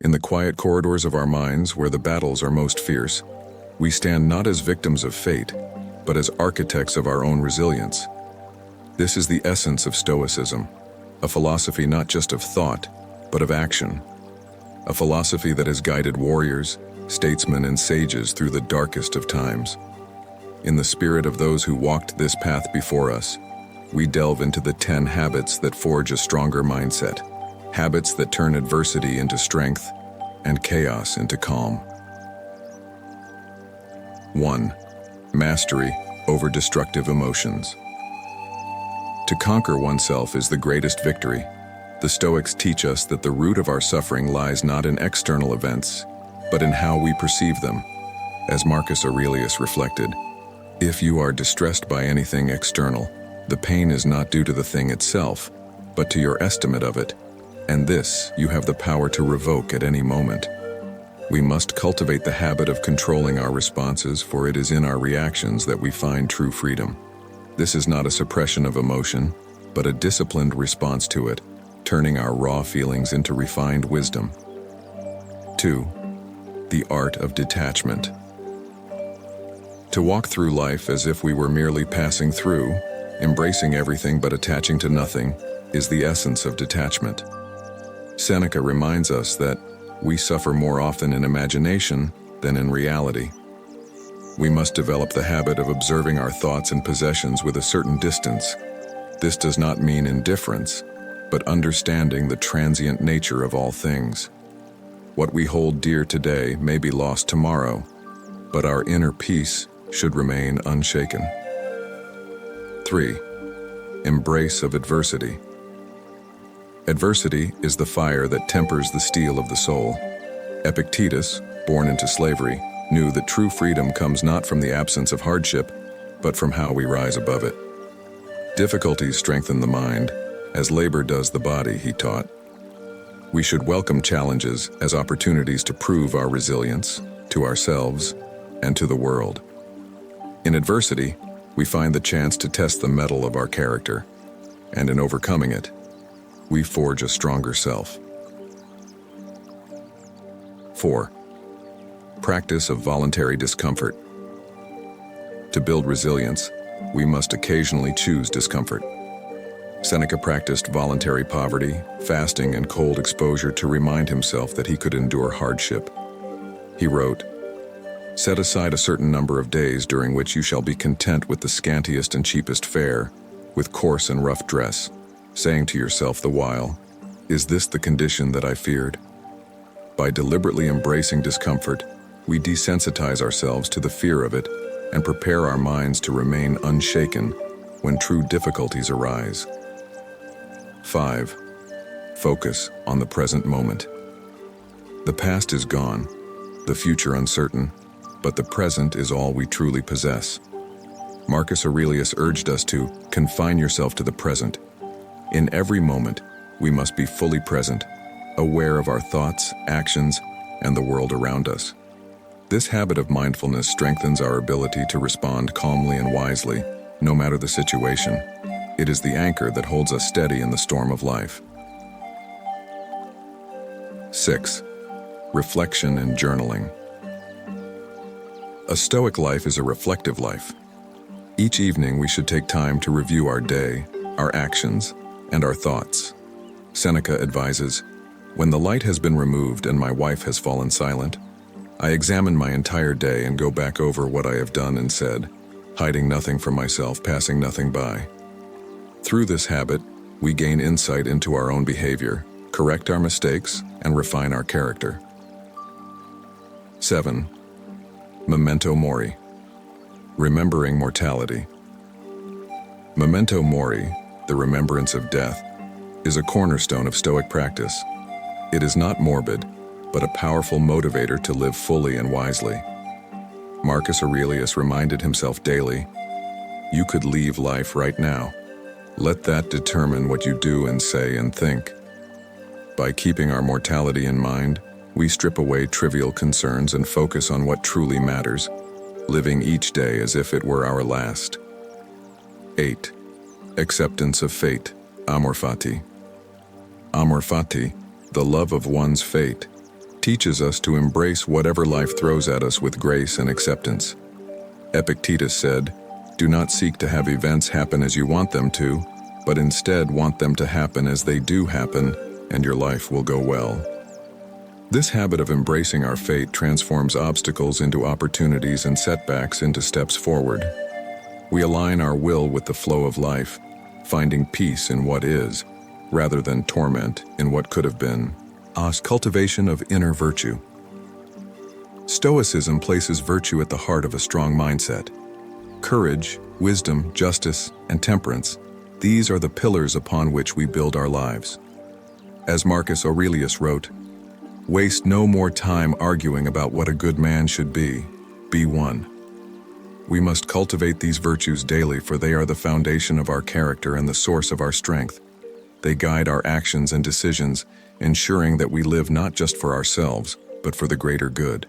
In the quiet corridors of our minds, where the battles are most fierce, we stand not as victims of fate, but as architects of our own resilience. This is the essence of Stoicism, a philosophy not just of thought, but of action. A philosophy that has guided warriors, statesmen, and sages through the darkest of times. In the spirit of those who walked this path before us, we delve into the 10 habits that forge a stronger mindset, habits that turn adversity into strength and chaos into calm. 1. Mastery over destructive emotions. To conquer oneself is the greatest victory. The Stoics teach us that the root of our suffering lies not in external events, but in how we perceive them. As Marcus Aurelius reflected, if you are distressed by anything external, the pain is not due to the thing itself, but to your estimate of it, and this you have the power to revoke at any moment. We must cultivate the habit of controlling our responses, for it is in our reactions that we find true freedom. This is not a suppression of emotion, but a disciplined response to it, turning our raw feelings into refined wisdom. 2. The art of detachment. To walk through life as if we were merely passing through, embracing everything but attaching to nothing, is the essence of detachment. Seneca reminds us that we suffer more often in imagination than in reality. We must develop the habit of observing our thoughts and possessions with a certain distance. This does not mean indifference, but understanding the transient nature of all things. What we hold dear today may be lost tomorrow, but our inner peace should remain unshaken. 3. Embrace of adversity. Adversity is the fire that tempers the steel of the soul. Epictetus, born into slavery, knew that true freedom comes not from the absence of hardship, but from how we rise above it. Difficulties strengthen the mind, as labor does the body, he taught. We should welcome challenges as opportunities to prove our resilience to ourselves and to the world. In adversity, we find the chance to test the mettle of our character, and in overcoming it, we forge a stronger self. 4. Practice of voluntary discomfort. To build resilience, we must occasionally choose discomfort. Seneca practiced voluntary poverty, fasting, and cold exposure to remind himself that he could endure hardship. He wrote, "Set aside a certain number of days during which you shall be content with the scantiest and cheapest fare, with coarse and rough dress, saying to yourself the while, 'Is this the condition that I feared?' By deliberately embracing discomfort, we desensitize ourselves to the fear of it and prepare our minds to remain unshaken when true difficulties arise. 5. Focus on the present moment. The past is gone, the future uncertain, but the present is all we truly possess. Marcus Aurelius urged us to confine yourself to the present. In every moment, we must be fully present, aware of our thoughts, actions, and the world around us. This habit of mindfulness strengthens our ability to respond calmly and wisely, no matter the situation. It is the anchor that holds us steady in the storm of life. 6. Reflection and journaling. A Stoic life is a reflective life. Each evening we should take time to review our day, our actions, and our thoughts. Seneca advises, "When the light has been removed and my wife has fallen silent, I examine my entire day and go back over what I have done and said, hiding nothing from myself, passing nothing by." Through this habit, we gain insight into our own behavior, correct our mistakes, and refine our character. 7. Memento mori. Remembering mortality. Memento mori, the remembrance of death, is a cornerstone of Stoic practice. It is not morbid, but a powerful motivator to live fully and wisely. Marcus Aurelius reminded himself daily, "You could leave life right now. Let that determine what you do and say and think." By keeping our mortality in mind, we strip away trivial concerns and focus on what truly matters, living each day as if it were our last. 8. Acceptance of fate, amor fati. Amor fati, the love of one's fate, teaches us to embrace whatever life throws at us with grace and acceptance. Epictetus said, "Do not seek to have events happen as you want them to, but instead want them to happen as they do happen, and your life will go well." This habit of embracing our fate transforms obstacles into opportunities and setbacks into steps forward. We align our will with the flow of life, finding peace in what is, rather than torment in what could have been. Cultivation of inner virtue. Stoicism places virtue at the heart of a strong mindset. Courage, wisdom, justice, and temperance, these are the pillars upon which we build our lives. As Marcus Aurelius wrote, "Waste no more time arguing about what a good man should be one." We must cultivate these virtues daily, for they are the foundation of our character and the source of our strength. They guide our actions and decisions, ensuring that we live not just for ourselves, but for the greater good.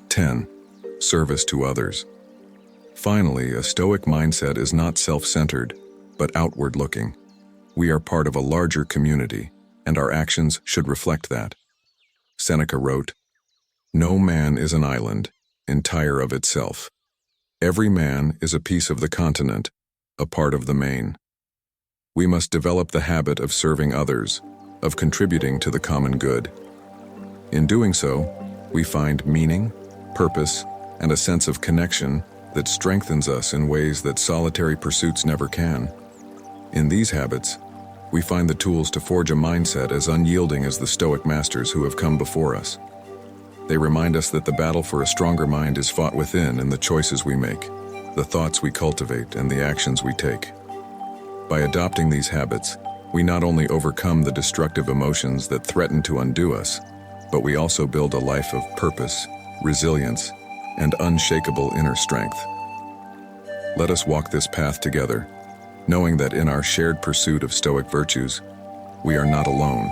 10. Service to others. Finally, a Stoic mindset is not self-centered, but outward-looking. We are part of a larger community, and our actions should reflect that. Seneca wrote, "No man is an island, entire of itself. Every man is a piece of the continent, a part of the main." We must develop the habit of serving others, of contributing to the common good. In doing so, we find meaning, purpose, and a sense of connection that strengthens us in ways that solitary pursuits never can. In these habits, we find the tools to forge a mindset as unyielding as the Stoic masters who have come before us. They remind us that the battle for a stronger mind is fought within in the choices we make, the thoughts we cultivate, and the actions we take. By adopting these habits, we not only overcome the destructive emotions that threaten to undo us, but we also build a life of purpose, resilience, and unshakable inner strength. Let us walk this path together, knowing that in our shared pursuit of Stoic virtues, we are not alone,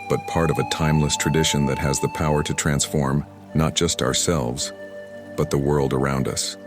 but part of a timeless tradition that has the power to transform not just ourselves, but the world around us.